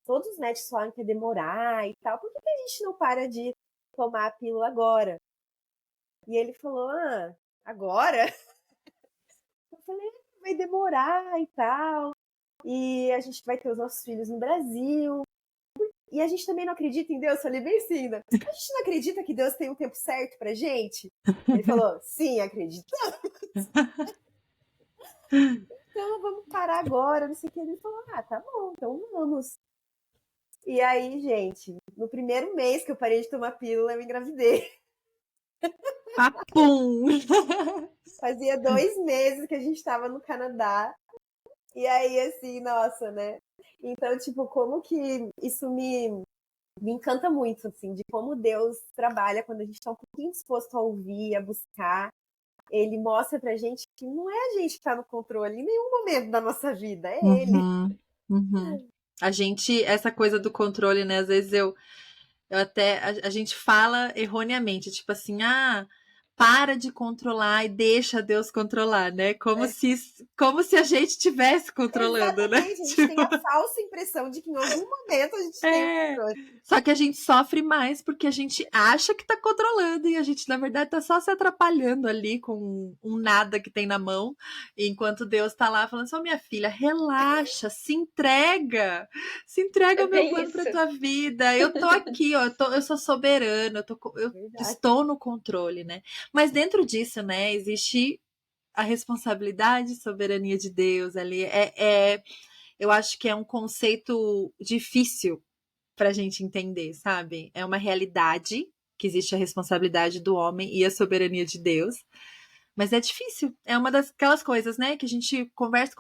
todos os médicos falaram que ia demorar e tal, por que a gente não para de tomar a pílula agora? E ele falou, agora? Eu falei, vai demorar e tal. E a gente vai ter os nossos filhos no Brasil. E a gente também não acredita em Deus. Falei bem assim, né? A gente não acredita que Deus tem um tempo certo pra gente? Ele falou, sim, acreditamos. Então vamos parar agora, não sei o que. Ele falou, tá bom, então vamos. E aí, gente, no primeiro mês que eu parei de tomar pílula, eu engravidei. Papum! Fazia 2 meses que a gente tava no Canadá. E aí, assim, nossa, né? Então, tipo, como que isso me encanta muito, assim, de como Deus trabalha quando a gente tá um pouquinho disposto a ouvir, a buscar. Ele mostra pra gente que não é a gente que tá no controle em nenhum momento da nossa vida, é ele. Uhum. A gente, essa coisa do controle, né? Às vezes eu até, a gente fala erroneamente, tipo assim, para de controlar e deixa Deus controlar, né? Como se a gente estivesse controlando, né? Exatamente, a gente tem a falsa impressão de que em algum momento a gente tem o controle. Só que a gente sofre mais porque a gente acha que tá controlando e a gente, na verdade, tá só se atrapalhando ali com um nada que tem na mão, enquanto Deus tá lá falando assim, minha filha, relaxa, se entrega ao meu plano pra tua vida. Eu tô aqui, ó, eu sou soberana, eu estou no controle, né? Mas dentro disso, né, existe a responsabilidade e soberania de Deus ali. Eu acho que é um conceito difícil pra gente entender, sabe? É uma realidade que existe a responsabilidade do homem e a soberania de Deus. Mas é difícil. É uma daquelas coisas, né? Que a gente conversa,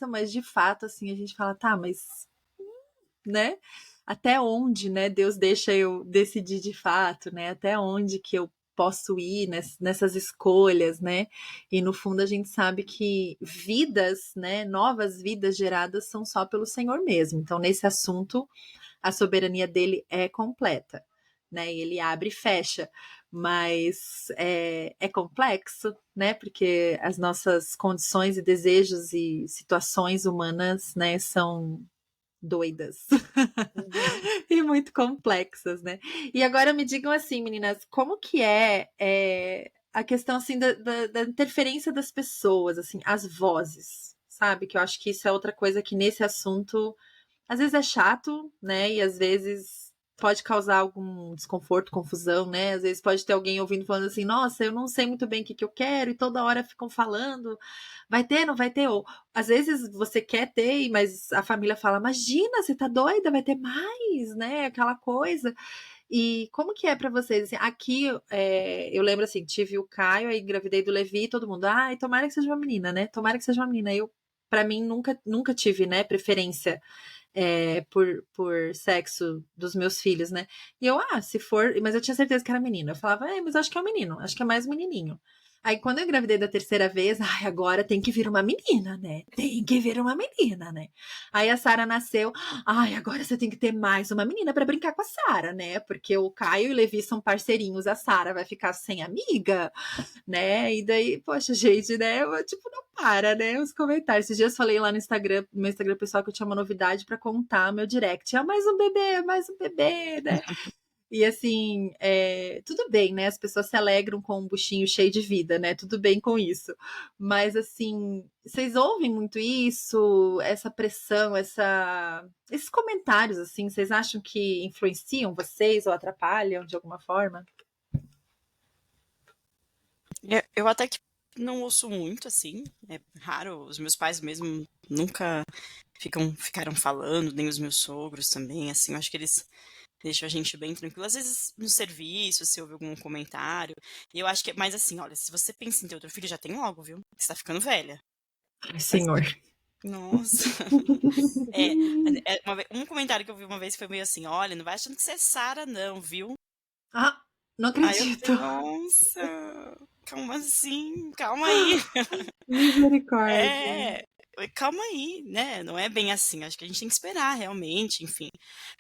mas de fato, assim, a gente fala, tá, mas, né? Até onde, né? Deus deixa eu decidir de fato, né? Até onde que eu posso ir nessas escolhas, né? E no fundo a gente sabe que vidas, né? Novas vidas geradas são só pelo Senhor mesmo. Então, nesse assunto, a soberania dele é completa, né? E ele abre e fecha, mas é complexo, né? Porque as nossas condições e desejos e situações humanas, né, são doidas e muito complexas, né? E agora me digam assim, meninas, como que a questão assim da interferência das pessoas, assim, as vozes, sabe? Que eu acho que isso é outra coisa que nesse assunto às vezes é chato, né? E às vezes pode causar algum desconforto, confusão, né? Às vezes pode ter alguém ouvindo falando assim, nossa, eu não sei muito bem o que eu quero, e toda hora ficam falando, vai ter, não vai ter? Ou às vezes você quer ter, mas a família fala, imagina, você tá doida, vai ter mais, né? Aquela coisa. E como que é pra vocês? Assim, aqui, eu lembro assim, tive o Caio, aí engravidei do Levi, todo mundo, tomara que seja uma menina, né? Tomara que seja uma menina. Pra mim, nunca tive, né, preferência por sexo dos meus filhos, né? E eu, se for. Mas eu tinha certeza que era menino. Eu falava, mas acho que é um menino, acho que é mais um menininho. Aí quando eu engravidei da terceira vez, agora tem que vir uma menina, né? Tem que vir uma menina, né? Aí a Sara nasceu, agora você tem que ter mais uma menina pra brincar com a Sara, né? Porque o Caio e o Levi são parceirinhos, a Sara vai ficar sem amiga, né? E daí, poxa, gente, né? Tipo, não para, né? Os comentários. Esses dias eu falei lá no meu Instagram pessoal, que eu tinha uma novidade pra contar, meu direct. Mais um bebê, né? E assim, tudo bem, né? As pessoas se alegram com um buchinho cheio de vida, né? Tudo bem com isso. Mas assim, vocês ouvem muito isso, essa pressão, esses comentários, assim, vocês acham que influenciam vocês ou atrapalham de alguma forma? Eu até que não ouço muito, assim. É raro. Os meus pais mesmo nunca ficaram falando, nem os meus sogros também, assim. Eu acho que eles deixam a gente bem tranquilo. Às vezes no serviço, se ouve algum comentário. E eu acho que é mais assim, olha, se você pensa em ter outro filho, já tem logo, viu? Você tá ficando velha. Ai, senhor. Nossa. Um comentário que eu vi uma vez foi meio assim: olha, não vai achando que você é Sara, não, viu? Ah, não Aí eu acredito. falei, nossa, calma assim, calma aí. Misericórdia. Calma aí, né? Não é bem assim. Acho que a gente tem que esperar, realmente, enfim.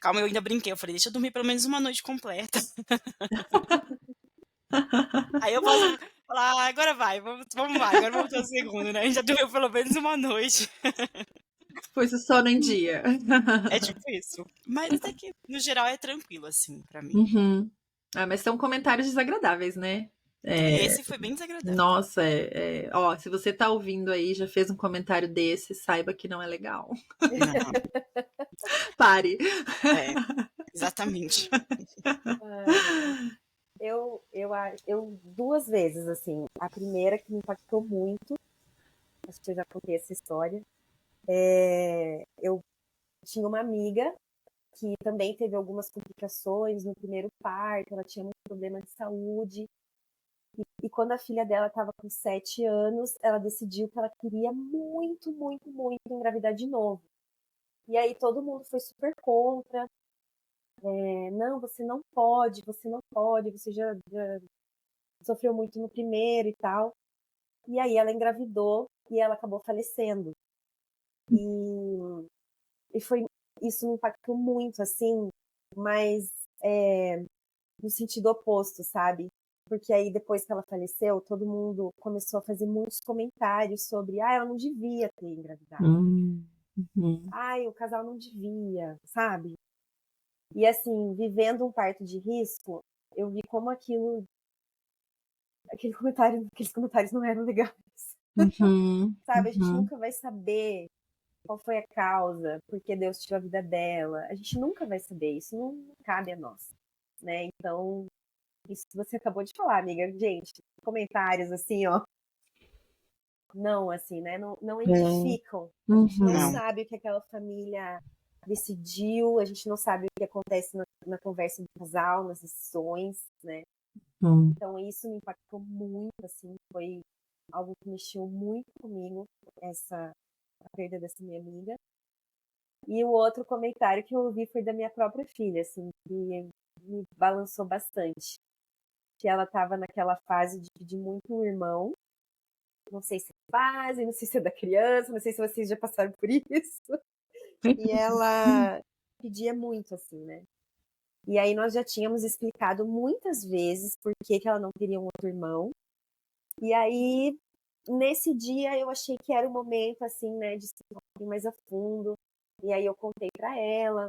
Calma, eu ainda brinquei. Eu falei, deixa eu dormir pelo menos uma noite completa. Aí eu posso falar, agora vai, vamos lá, agora vamos ter o segundo, né? A gente já dormiu pelo menos uma noite. Pôs o sono em dia. É tipo isso. Mas até que, no geral, é tranquilo, assim, pra mim. Uhum. Ah, mas são comentários desagradáveis, né? Esse foi bem desagradável. Nossa, ó, se você tá ouvindo aí, já fez um comentário desse, saiba que não é legal. Não, Pare. exatamente. Eu duas vezes, assim. A primeira que me impactou muito, acho que eu já contei essa história. Eu tinha uma amiga que também teve algumas complicações no primeiro parto, ela tinha muito problema de saúde. E quando a filha dela estava com 7 anos, ela decidiu que ela queria muito, muito, muito engravidar de novo. E aí todo mundo foi super contra. Não, você não pode, você já sofreu muito no primeiro e tal. E aí ela engravidou e ela acabou falecendo. E foi, isso me impactou muito, assim, mas no sentido oposto, sabe? Porque aí depois que ela faleceu, todo mundo começou a fazer muitos comentários sobre, ela não devia ter engravidado. Uhum. O casal não devia, sabe? E assim, vivendo um parto de risco, eu vi como aqueles comentários não eram legais. Uhum. Sabe? A gente nunca vai saber qual foi a causa, porque Deus tirou a vida dela. A gente nunca vai saber, isso não cabe a nós, né? Então, isso que você acabou de falar, amiga. Gente, comentários assim, ó. Não, assim, né? Não edificam. A gente não Não. sabe o que aquela família decidiu, a gente não sabe o que acontece na conversa do casal, nas decisões, né? Então, isso me impactou muito, assim, foi algo que mexeu muito comigo, a perda dessa minha amiga. E o outro comentário que eu ouvi foi da minha própria filha, assim, que me balançou bastante. Que ela estava naquela fase de pedir muito um irmão. Não sei se é fase, não sei se é da criança, não sei se vocês já passaram por isso. E ela pedia muito, assim, né? E aí nós já tínhamos explicado muitas vezes por que ela não queria um outro irmão. E aí, nesse dia, eu achei que era o momento, assim, né, de ir um pouquinho mais a fundo. E aí eu contei pra ela.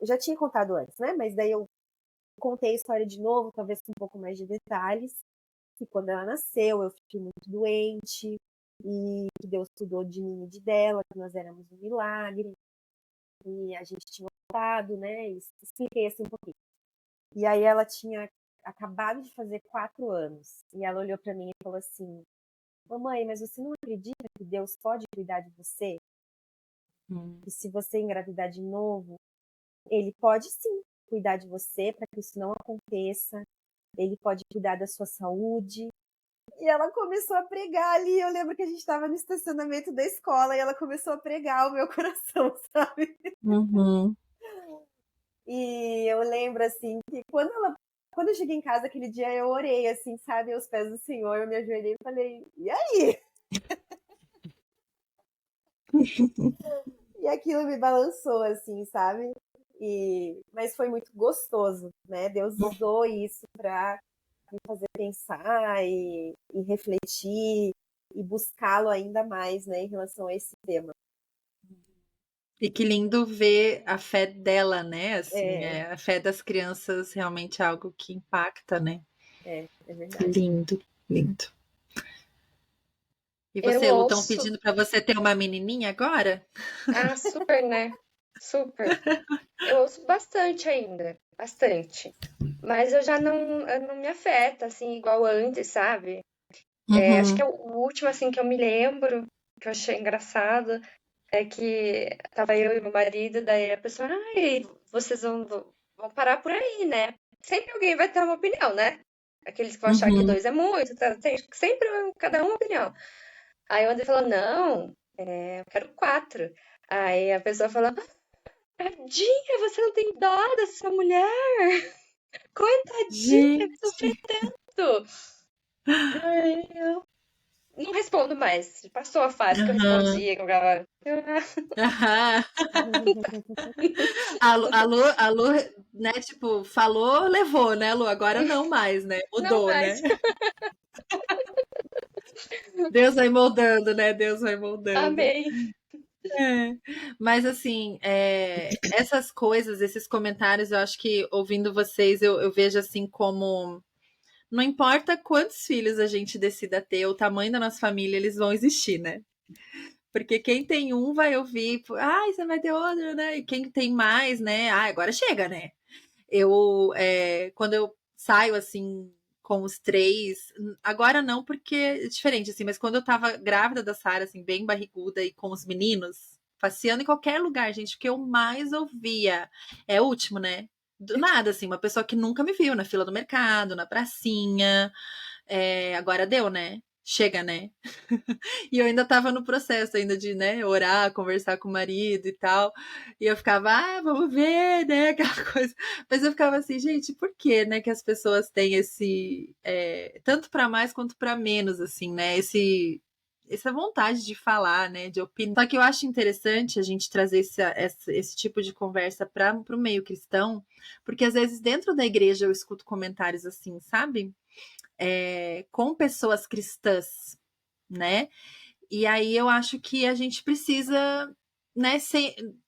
Eu já tinha contado antes, né? Mas daí eu contei a história de novo, talvez com um pouco mais de detalhes. Que quando ela nasceu, eu fiquei muito doente. E que Deus cuidou de mim e de dela, que nós éramos um milagre. E a gente tinha orado, né? E expliquei assim um pouquinho. E aí ela tinha acabado de fazer 4 anos. E ela olhou pra mim e falou assim: mamãe, mas você não acredita que Deus pode cuidar de você? E se você engravidar de novo, Ele pode sim cuidar de você para que isso não aconteça. Ele pode cuidar da sua saúde. E ela começou a pregar ali. Eu lembro que a gente estava no estacionamento da escola e ela começou a pregar o meu coração, sabe? E eu lembro assim que quando eu cheguei em casa aquele dia, eu orei assim, sabe, aos pés do Senhor, eu me ajoelhei e falei: e aí? E aquilo me balançou, assim, sabe? Mas foi muito gostoso, né? Deus usou isso para me fazer pensar e refletir e buscá-lo ainda mais, né, em relação a esse tema. E que lindo ver a fé dela, né? Assim, a fé das crianças realmente é algo que impacta, né? É verdade. Lindo, lindo. E Eu você, Lu, estão ouço. pedindo para você ter uma menininha agora? Ah, super, né? Super. Eu ouço bastante ainda, bastante. Mas eu não me afeta, assim, igual antes, sabe? Acho que o último, assim, que eu me lembro, que eu achei engraçado, é que tava eu e meu marido, daí a pessoa, ai, vocês vão parar por aí, né? Sempre alguém vai ter uma opinião, né? Aqueles que vão achar que 2 é muito, tá? Tem sempre cada um uma opinião. Aí o André falou, não, Eu quero 4. Aí a pessoa fala, tadinha, você não tem dó dessa mulher? Coitadinha, sofreu Gente. tanto. Aí eu não respondo mais. Passou a fase que eu Aham. respondia, que eu ficava, Aham. A Lu, né, tipo, falou, levou, né, Lu? Agora não mais, né? não Mudou, mais. né? Deus vai moldando, né? Deus vai moldando. Amei. É. Mas assim, essas coisas, esses comentários, eu acho que ouvindo vocês, eu vejo assim como não importa quantos filhos a gente decida ter, o tamanho da nossa família, eles vão existir, né? Porque quem tem um vai ouvir, ai, você vai ter outro, né? E quem tem mais, né? Ah, agora chega, né? Quando eu saio assim com os 3, agora não, porque é diferente, assim, mas quando eu tava grávida da Sarah, assim, bem barriguda e com os meninos, passeando em qualquer lugar, gente, o que eu mais ouvia é o último, né? Do nada, assim, uma pessoa que nunca me viu na fila do mercado, na pracinha. Agora deu, né? Chega, né? E eu ainda tava no processo ainda de, né, orar, conversar com o marido e tal. E eu ficava, vamos ver, né, aquela coisa. Mas eu ficava assim, gente, por que, né, que as pessoas têm tanto para mais quanto para menos, assim, né, essa vontade de falar, né, de opinar. Só que eu acho interessante a gente trazer esse tipo de conversa para o meio cristão, porque às vezes dentro da igreja eu escuto comentários assim, sabe? Com pessoas cristãs, né? E aí eu acho que a gente precisa, né,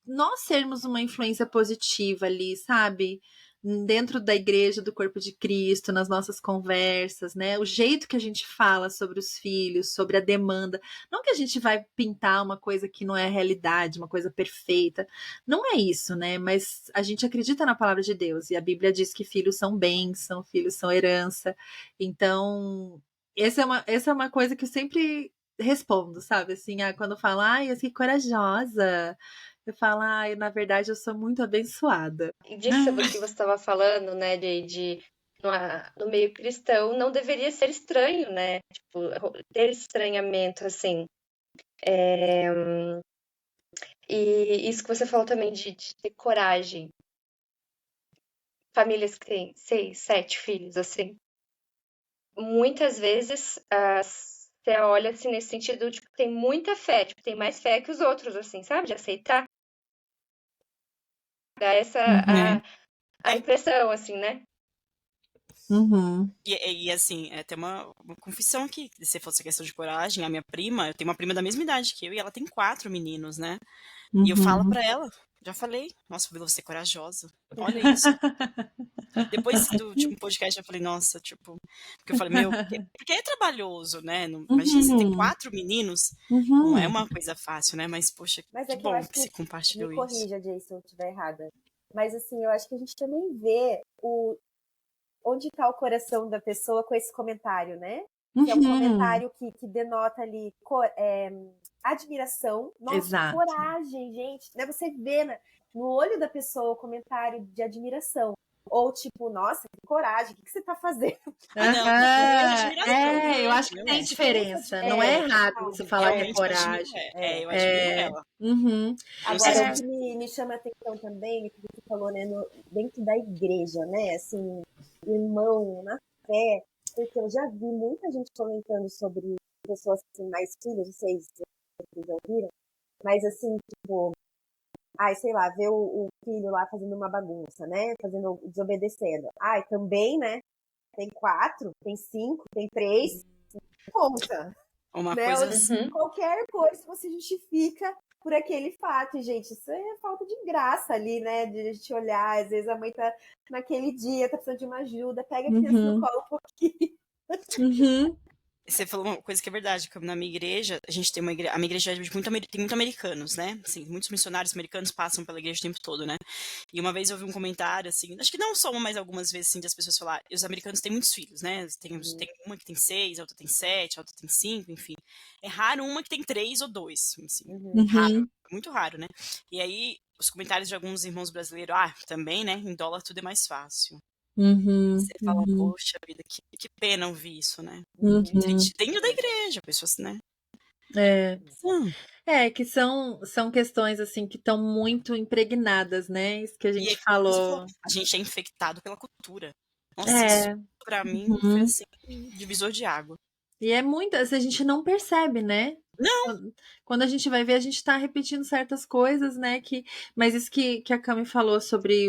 nós sermos uma influência positiva ali, sabe? Dentro da igreja do corpo de Cristo, nas nossas conversas, né? O jeito que a gente fala sobre os filhos, sobre a demanda. Não que a gente vai pintar uma coisa que não é realidade, uma coisa perfeita. Não é isso, né? Mas a gente acredita na palavra de Deus. E a Bíblia diz que filhos são bênção, filhos são herança. Então, essa é uma coisa que eu sempre respondo, sabe? Assim, quando falam, ai, que corajosa. Eu falo, ai, na verdade eu sou muito abençoada. E disso que você estava falando, né, no meio cristão, não deveria ser estranho, né? Tipo, ter estranhamento, assim. E isso que você falou também de ter coragem. Famílias que têm 6, 7 filhos, assim. Muitas vezes você olha assim nesse sentido, tipo, tem muita fé, tipo, tem mais fé que os outros, assim, sabe? De aceitar. Dá essa Uhum, a impressão, assim, né? uhum, E assim, tem uma confissão aqui. Se fosse questão de coragem, a minha prima, eu tenho uma prima da mesma idade que eu, e ela tem 4 meninos, né? E eu falo uhum. pra ela, já falei, nossa, Vila, você é corajosa. Olha isso. Depois do último podcast, eu falei, nossa, tipo, porque eu falei, meu, porque é trabalhoso, né? Imagina você ter Uhum, 4 meninos, não é uhum. uma coisa fácil, né? Mas, poxa, Mas é que que eu bom acho que você que, me compartilhou isso. corrija, Jason, se eu estiver errada. Mas assim, eu acho que a gente também vê onde está o coração da pessoa com esse comentário, né? Que é um Uhum. comentário que denota ali admiração, nossa, Exato. coragem, gente. Né? Você vê no olho da pessoa o comentário de admiração. Ou tipo, nossa, que coragem, o que você está fazendo? Ah, não, não é Aham, admiração, eu acho que não tem é. diferença. Não é Diferença, errado você sabe? falar que é Realmente eu admiro coragem. eu admiro ela. Uhum. Eu não sei Agora, se o você... que me chama a atenção também, o que você falou, né, dentro da igreja, né, assim, irmão, na fé, porque eu já vi muita gente comentando sobre pessoas assim, mais filhos, não sei se vocês já ouviram, mas assim, tipo, ai, sei lá, ver o filho lá fazendo uma bagunça, né, desobedecendo. Ai, também, né, tem 4, tem 5, tem 3, conta, Uma né? coisa Uhum. Qualquer coisa você justifica por aquele fato. E, gente, isso é falta de graça ali, né? De a gente olhar, às vezes a mãe tá naquele dia, tá precisando de uma ajuda, pega a criança no Uhum. colo um pouquinho. Uhum. Você falou uma coisa que é verdade, que na minha igreja, a gente tem a minha igreja é tem muito americanos, né? Assim, muitos missionários americanos passam pela igreja o tempo todo, né? E uma vez eu ouvi um comentário, assim, acho que não só uma, mas algumas vezes, assim, das pessoas falar, os americanos têm muitos filhos, né? Tem uma que tem 6, a outra tem 7, a outra tem 5, enfim. É raro uma que tem 3 ou 2, assim, raro, Uhum. muito raro, né? E aí, os comentários de alguns irmãos brasileiros, também, né? Em dólar tudo é mais fácil. Uhum. Você fala, Uhum. poxa vida, que pena ouvir isso, né? Uhum. Uhum. Triste. Dentro da igreja, pessoas, né? É. Hum. Que são questões, assim, que estão muito impregnadas, né? Isso que a E aí, gente como você falou, falou. a gente é infectado pela cultura. Nossa, isso É. pra mim foi Uhum. assim, um divisor de água. E é muito, assim, a gente não percebe, né? Não, Quando a gente vai ver, a gente tá repetindo certas coisas, né? Mas isso que a Cami falou sobre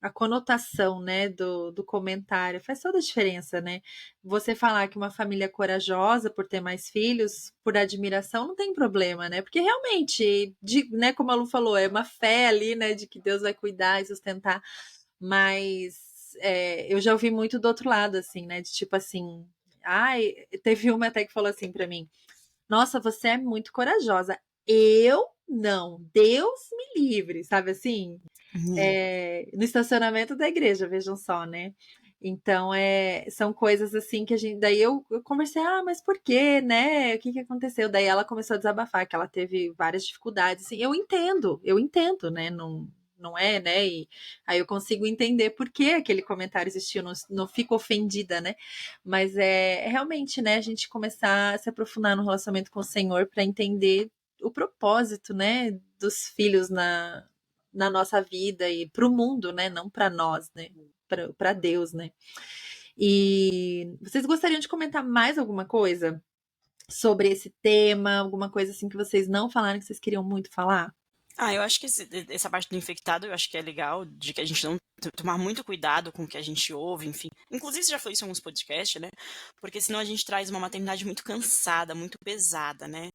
a conotação, né, do comentário, faz toda a diferença, né? Você falar que uma família é corajosa por ter mais filhos, por admiração, não tem problema, né? Porque realmente, né, como a Lu falou, é uma fé ali, né, de que Deus vai cuidar e sustentar. Mas eu já ouvi muito do outro lado, assim, né? De tipo assim, ai, teve uma até que falou assim pra mim: Nossa, você é muito corajosa. Eu não, Deus me livre, sabe assim? No estacionamento da igreja, vejam só, né? Então, são coisas assim que a gente. Daí eu conversei, mas por quê, né? O que que aconteceu? Daí ela começou a desabafar, que ela teve várias dificuldades. Assim, eu entendo, né? Não, não é, né? E aí eu consigo entender por que aquele comentário existiu, não fico ofendida, né? Mas é realmente, né? A gente começar a se aprofundar no relacionamento com o Senhor para entender o propósito, né? Dos filhos na nossa vida e para o mundo, né? Não para nós, né? Para Deus, né? E vocês gostariam de comentar mais alguma coisa sobre esse tema? Alguma coisa assim que vocês não falaram que vocês queriam muito falar? eu acho que essa parte do infectado, eu acho que é legal, de que a gente não tomar muito cuidado com o que a gente ouve, enfim. Inclusive, você já falou isso em alguns podcasts, né? Porque senão a gente traz uma maternidade muito cansada, muito pesada, né?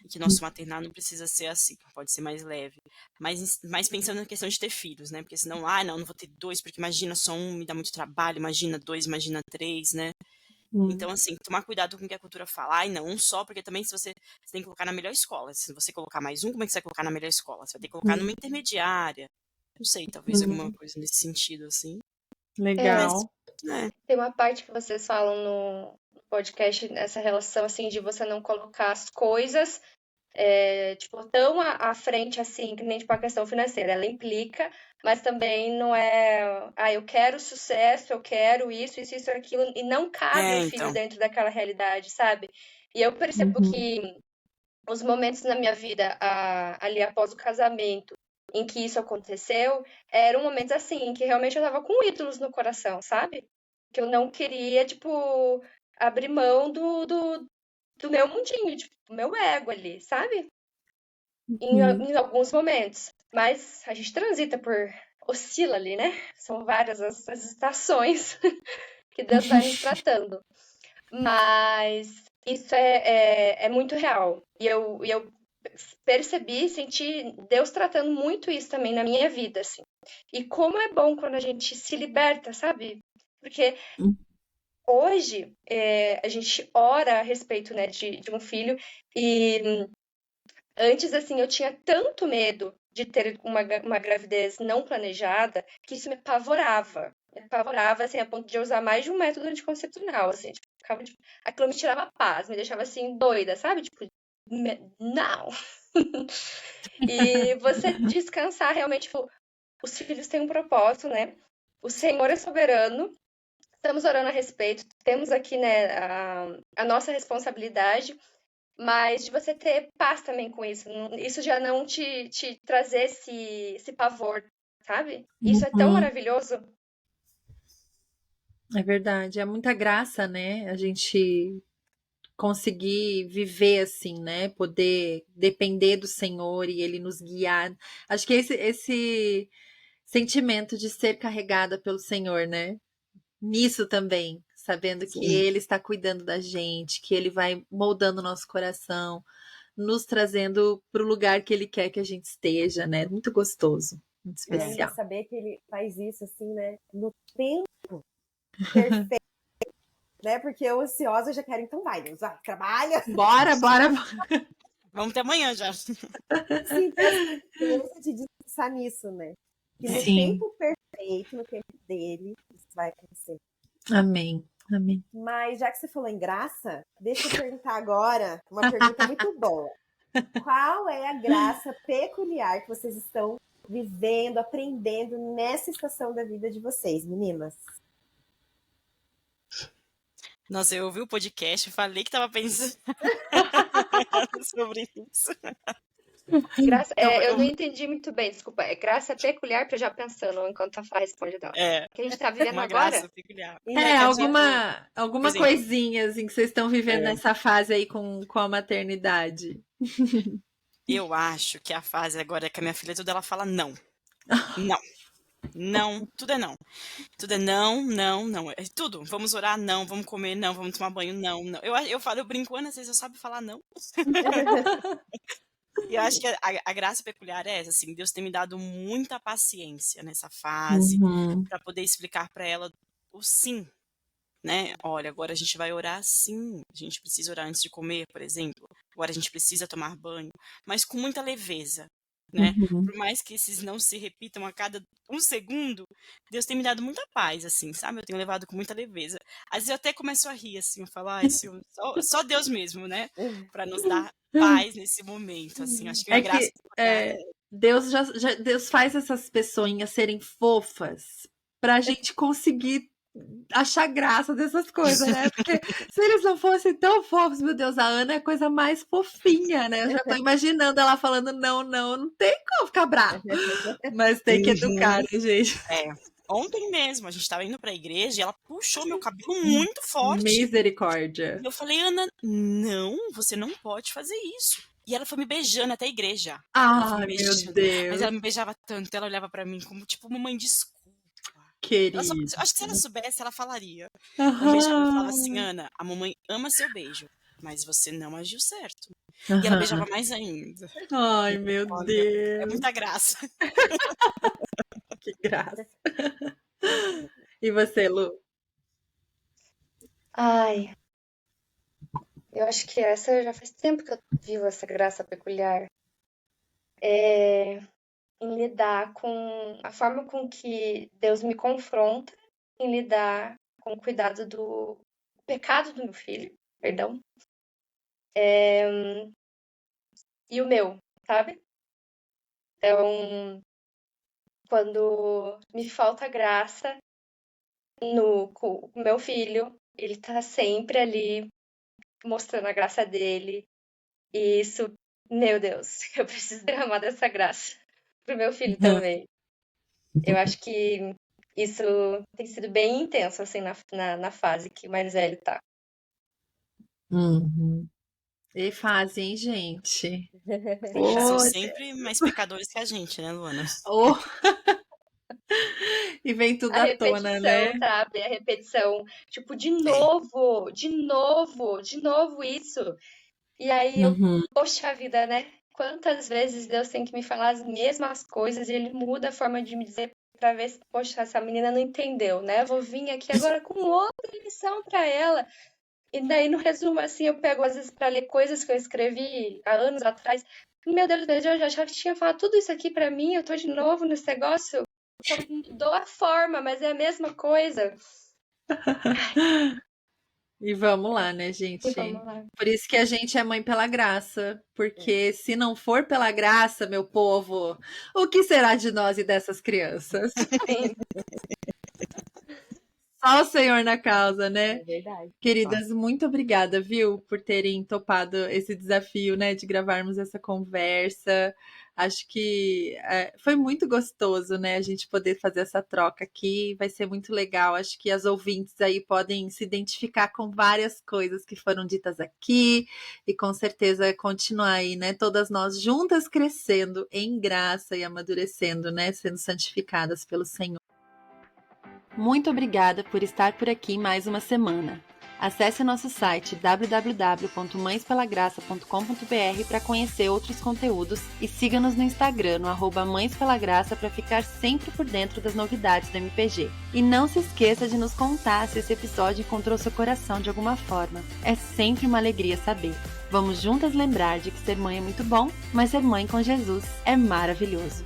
E que nosso maternal não precisa ser assim, pode ser mais leve. Mas pensando na questão de ter filhos, né? Porque senão, não vou ter dois, porque imagina só um, me dá muito trabalho, imagina dois, imagina três, né? Então, assim, tomar cuidado com o que a cultura fala. Não, um só, porque também se você tem que colocar na melhor escola. Se você colocar mais um, como é que você vai colocar na melhor escola? Você vai ter que colocar numa intermediária. Não sei, talvez alguma coisa nesse sentido, assim. Mas, Legal. Tem uma parte que vocês falam no podcast, nessa relação, assim, de você não colocar as coisas, tipo, tão à frente, assim, que nem, tipo, a questão financeira. Ela implica, mas também não é, eu quero sucesso, eu quero isso, aquilo, e não cabe o filho então. dentro daquela realidade, sabe? E eu percebo Uhum. que os momentos na minha vida, ali após o casamento, em que isso aconteceu, eram momentos assim, que realmente eu tava com ídolos no coração, sabe? Que eu não queria, tipo, abrir mão do meu mundinho, tipo, do meu ego ali, sabe? Em alguns momentos. Mas a gente transita oscila ali, né? São várias as estações que Deus vai nos tratando. Mas isso é muito real. E eu percebi, senti Deus tratando muito isso também na minha vida, assim. E como é bom quando a gente se liberta, sabe? Porque hoje a gente ora a respeito, né, de um filho e antes, assim, eu tinha tanto medo de ter uma gravidez não planejada que isso me apavorava. Me apavorava, assim, a ponto de eu usar mais de um método anticoncepcional, assim. Tipo, aquilo me tirava a paz, me deixava, assim, doida, sabe? Tipo, não! E você descansar realmente, tipo, os filhos têm um propósito, né? O Senhor é soberano, estamos orando a respeito, temos aqui, né, a nossa responsabilidade, mas de você ter paz também com isso. Isso já não te trazer esse pavor, sabe? Isso é tão Uhum. maravilhoso. É verdade, é muita graça, né? A gente conseguir viver assim, né? Poder depender do Senhor e Ele nos guiar. Acho que esse sentimento de ser carregada pelo Senhor, né? Nisso também, sabendo que Sim. Ele está cuidando da gente, que Ele vai moldando o nosso coração, nos trazendo para o lugar que Ele quer que a gente esteja, né? Muito gostoso, muito E ainda especial. saber que ele faz isso assim, né? No tempo perfeito, né? Porque eu ansiosa já quero, então vai, Deus, vai, trabalha. Bora, bora. Vamos até amanhã já. Sim, ter essa paciência de descansar nisso, né? Que no Sim, tempo perfeito, no tempo dele, isso vai acontecer. amém, amém. Mas já que você falou em graça, deixa eu perguntar agora uma pergunta muito boa. Qual é a graça peculiar que vocês estão vivendo, aprendendo nessa estação da vida de vocês, meninas? Nossa, eu ouvi o podcast, falei que tava pensando sobre isso. Graça, eu não Eu- entendi muito bem, desculpa. É graça peculiar, porque eu já pensando enquanto a Fá responde dela. É, Que a gente tá vivendo uma agora? graça peculiar. É, É tipo, por alguma exemplo, coisinha assim que vocês estão vivendo é, nessa fase aí com a maternidade. eu acho que a fase agora é que a minha filha tudo ela fala não. Não. Não, tudo é não. Tudo é não, não, não. É tudo. Vamos orar, não. Vamos comer, não. Vamos tomar banho, não, não. Eu falo, eu brinco, Ana, vocês sabem falar não. E eu acho que a graça peculiar é essa, assim, Deus tem me dado muita paciência nessa fase Uhum. para poder explicar para ela o sim, né? Olha, agora a gente vai orar sim. A gente precisa orar antes de comer, por exemplo. Agora a gente precisa tomar banho, mas com muita leveza, né? Uhum. Por mais que esses não se repitam a cada um segundo, Deus tem me dado muita paz, assim, sabe? Eu tenho levado com muita leveza. Às vezes eu até começo a rir, assim, eu falo, ai, Senhor, só Deus mesmo, né? Para nos dar paz nesse momento, assim. Acho que É minha graça que peculiar Deus faz essas pessoinhas serem fofas pra gente conseguir achar graça dessas coisas, né? Porque se eles não fossem tão fofos, meu Deus, a Ana é a coisa mais fofinha, né? Eu já tô imaginando ela falando não, não, não tem como ficar brava. Mas tem que educar, Uhum. né, gente? É. Ontem mesmo, a gente tava indo pra igreja e ela puxou meu cabelo muito forte. Misericórdia. E eu falei, Ana, não, você não pode fazer isso. E ela foi me beijando até a igreja. Ela foi me Ai, meu beijando. Mas ela Deus, me beijava tanto, ela olhava pra mim como, tipo, mamãe, desculpa. querida. Acho que se ela soubesse, ela falaria. Ela me beijava e falava assim, Aham, Ana, a mamãe ama seu beijo, mas você não agiu certo. E ela aham. beijava mais ainda. Ai, meu Olha, é Deus, muita graça. que graça. E você, Lu? Ai, eu acho que essa já faz tempo que eu vivo essa graça peculiar. É em lidar com a forma com que Deus me confronta, em lidar com o cuidado do pecado do meu filho, perdão, e o meu, sabe? Então, quando me falta graça com o meu filho, ele tá sempre ali mostrando a graça dele. E isso, meu Deus, eu preciso derramar dessa graça pro meu filho também. Eu acho que isso tem sido bem intenso, assim, na fase que o mais velho tá. Uhum. E fazem, gente. Eles são Ô, sempre mais pecadores que a gente, né, Luana? ô, e vem tudo A à tona, repetição, né? sabe? A repetição. Tipo, É. de novo isso. E aí eu, Uhum. poxa vida, né? Quantas vezes Deus tem que me falar as mesmas coisas e ele muda a forma de me dizer pra ver se, poxa, essa menina não entendeu, né? Eu vou vir aqui agora com outra lição pra ela. E daí, no resumo, assim, eu pego às vezes pra ler coisas que eu escrevi há anos atrás. Meu Deus, eu já tinha falado tudo isso aqui pra mim, eu tô de novo nesse negócio. Só mudou a forma, mas é a mesma coisa. E vamos lá, né, E gente? vamos lá. Por isso que a gente é mãe pela graça, porque se não for pela graça, meu povo, o que será de nós e dessas crianças? Sim. Só o Senhor na causa, né? É verdade. Queridas, muito obrigada, viu, por terem topado esse desafio, né, de gravarmos essa conversa. Acho que foi muito gostoso, né, a gente poder fazer essa troca aqui. Vai ser muito legal. Acho que as ouvintes aí podem se identificar com várias coisas que foram ditas aqui e com certeza continuar aí, né, todas nós juntas crescendo em graça e amadurecendo, né, sendo santificadas pelo Senhor. Muito obrigada por estar por aqui mais uma semana. Acesse o nosso site www.mãespelagraça.com.br para conhecer outros conteúdos e siga-nos no Instagram, no @mãespelagraça, para ficar sempre por dentro das novidades do MPG. E não se esqueça de nos contar se esse episódio encontrou seu coração de alguma forma. É sempre uma alegria saber. Vamos juntas lembrar de que ser mãe é muito bom, mas ser mãe com Jesus é maravilhoso.